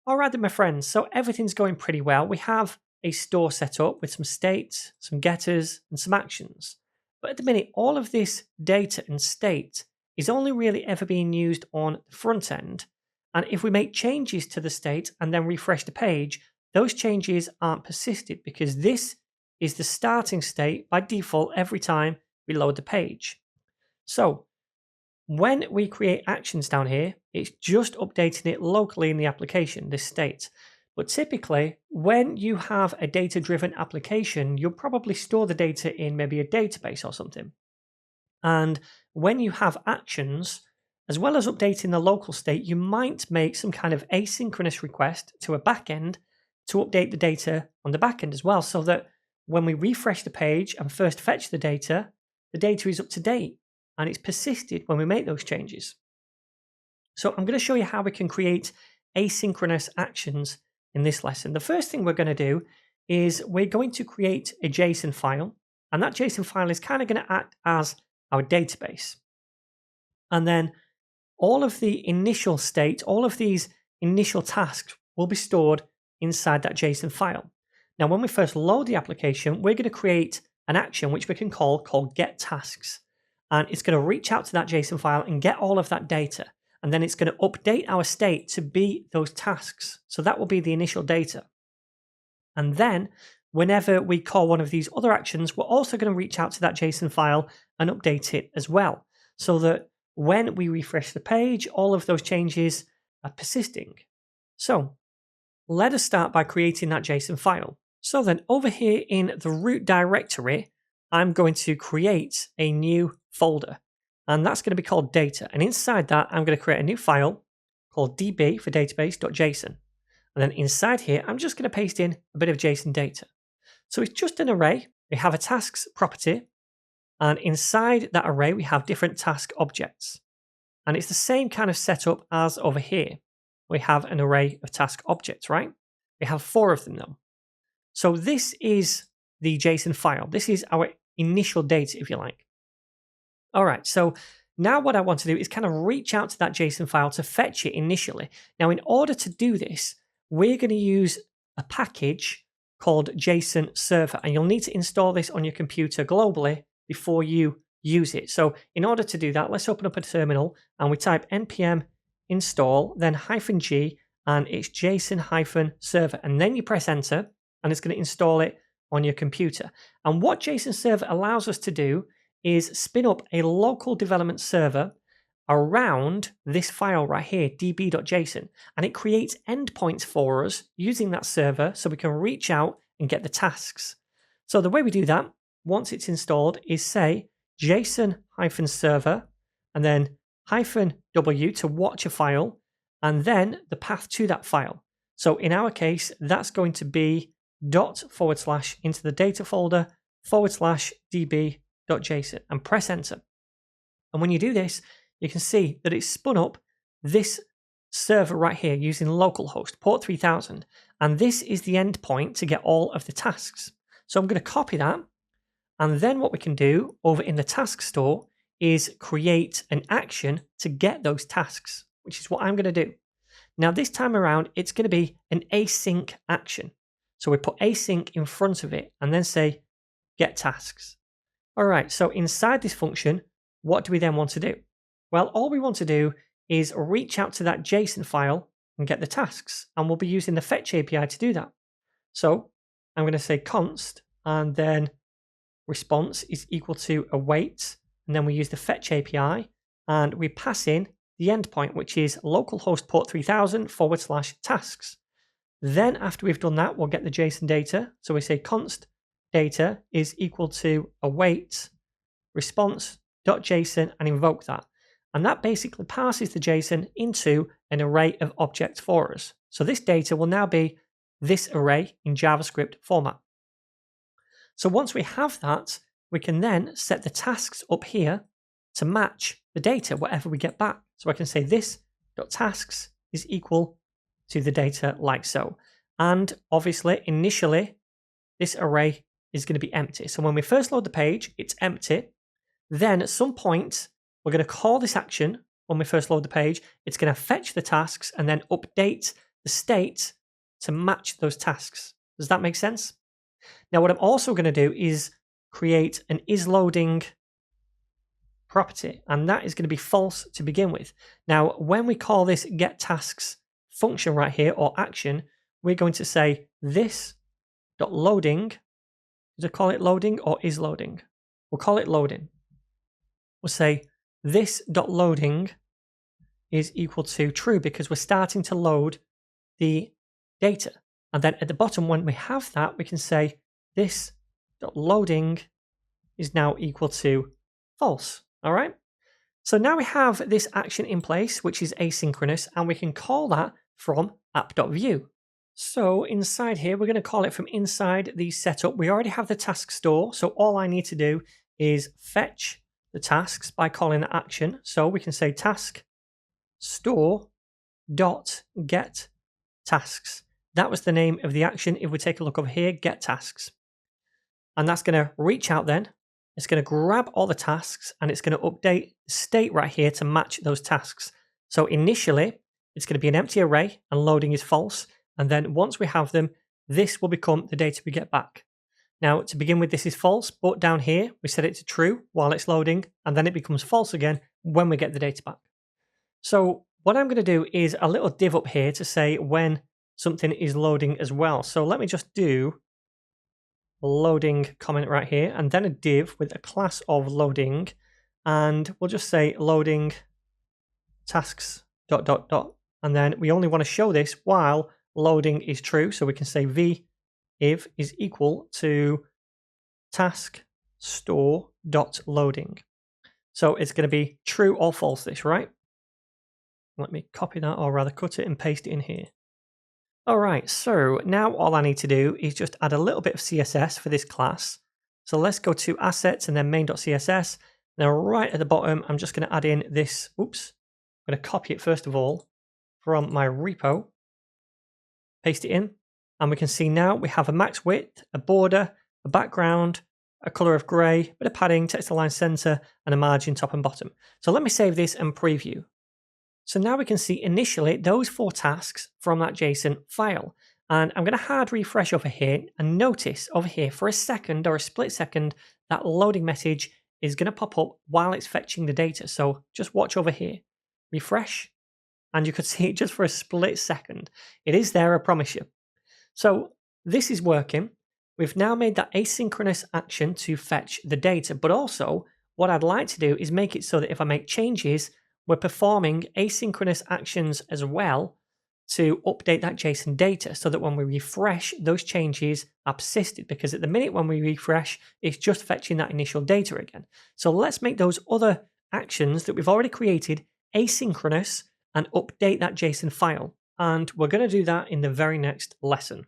Alright then my friends, so everything's going pretty well. We have a store set up with some state, some getters and some actions. But at the minute, all of this data and state is only really ever being used on the front end. And if we make changes to the state and then refresh the page, those changes aren't persisted because this is the starting state by default every time we load the page. So when we create actions down here, it's just updating it locally in the application, this state. But typically, when you have a data-driven application, you'll probably store the data in maybe a database or something. And when you have actions, as well as updating the local state, you might make some kind of asynchronous request to a backend to update the data on the backend as well, so that when we refresh the page and first fetch the data is up to date and it's persisted when we make those changes. So I'm going to show you how we can create asynchronous actions in this lesson. The first thing we're going to do is we're going to create a JSON file, and that JSON file is kind of going to act as our database. And then all of the initial state, all of these initial tasks will be stored inside that JSON file. Now, when we first load the application, we're going to create an action which we can call get tasks. And it's going to reach out to that JSON file and get all of that data. And then it's going to update our state to be those tasks. So that will be the initial data. And then whenever we call one of these other actions, we're also going to reach out to that JSON file and update it as well. So that when we refresh the page, all of those changes are persisting. So let us start by creating that JSON file. So then over here in the root directory, I'm going to create a new folder, and that's going to be called data. And inside that, I'm going to create a new file called db for database.json. And then inside here, I'm just going to paste in a bit of JSON data. So it's just an array. We have a tasks property, and inside that array, we have different task objects. And it's the same kind of setup as over here. We have an array of task objects, right? We have 4 of them though. So this is the JSON file. This is our initial data, if you like. All right, so now what I want to do is kind of reach out to that JSON file to fetch it initially. Now, in order to do this, we're going to use a package called Json Server, and you'll need to install this on your computer globally before you use it. So in order to do that, let's open up a terminal and we type npm install, then -g, and it's Json-server, and then you press enter, and it's going to install it on your computer. And what Json Server allows us to do is spin up a local development server around this file right here, db.json, and it creates endpoints for us using that server so we can reach out and get the tasks. So the way we do that, once it's installed, is say Json-server and then -w to watch a file, and then the path to that file. So in our case, that's going to be // into the data folder /db.json and press enter. And when you do this, you can see that it's spun up this server right here using localhost port 3000. And this is the endpoint to get all of the tasks. So I'm going to copy that. And then what we can do over in the task store is create an action to get those tasks, which is what I'm going to do. Now, this time around, it's going to be an async action. So we put async in front of it and then say get tasks. All right, so inside this function, what do we then want to do? Well, all we want to do is reach out to that JSON file and get the tasks, and we'll be using the fetch API to do that. So I'm going to say const, and then response is equal to await, and then we use the fetch API, and we pass in the endpoint, which is localhost port 3000 /tasks. Then after we've done that, we'll get the JSON data. So we say const data is equal to await response.json and invoke that. And that basically passes the JSON into an array of objects for us. So this data will now be this array in JavaScript format. So once we have that, we can then set the tasks up here to match the data, whatever we get back. So I can say this.tasks is equal to the data like so. And obviously, initially, this array is going to be empty. So when we first load the page, it's empty. Then at some point, we're going to call this action when we first load the page. It's going to fetch the tasks and then update the state to match those tasks. Does that make sense? Now, what I'm also going to do is create an isLoading property, and that is going to be false to begin with. Now, when we call this getTasks function right here, or action, we're going to say this.loading. Did I call it loading or isLoading? We'll call it loading. We'll say this.loading is equal to true because we're starting to load the data. And then at the bottom, when we have that, we can say this.loading is now equal to false. All right. So now we have this action in place, which is asynchronous, and we can call that from app.view. So inside here, we're going to call it from inside the setup. We already have the task store. So all I need to do is fetch the tasks by calling the action. So we can say task store dot get tasks. That was the name of the action. If we take a look over here, get tasks. And that's going to reach out then. It's going to grab all the tasks and it's going to update the state right here to match those tasks. So initially, it's going to be an empty array and loading is false. And then once we have them, this will become the data we get back. Now, to begin with, this is false, but down here, we set it to true while it's loading, and then it becomes false again when we get the data back. So what I'm going to do is a little div up here to say when something is loading as well. So let me just do a loading comment right here, and then a div with a class of loading, and we'll just say loading tasks ... And then we only want to show this while loading is true. So we can say v if is equal to task store .loading. So it's going to be true or false this, right? Let me copy that, or rather cut it and paste it in here. All right, so now all I need to do is just add a little bit of CSS for this class. So let's go to assets and then main.css. Now right at the bottom, I'm just going to add in this, oops, I'm going to copy it first of all from my repo, paste it in, and we can see now we have a max width, a border, a background, a color of gray, a bit of padding, text align center, and a margin top and bottom. So let me save this and preview. So now we can see initially those 4 tasks from that JSON file. And I'm going to hard refresh over here and notice over here for a second or a split second that loading message is going to pop up while it's fetching the data. So just watch over here, refresh, and you could see it just for a split second. It is there, I promise you. So this is working. We've now made that asynchronous action to fetch the data, but also what I'd like to do is make it so that if I make changes, we're performing asynchronous actions as well to update that JSON data so that when we refresh, those changes are persisted, because at the minute when we refresh, it's just fetching that initial data again. So let's make those other actions that we've already created asynchronous and update that JSON file. And we're going to do that in the very next lesson.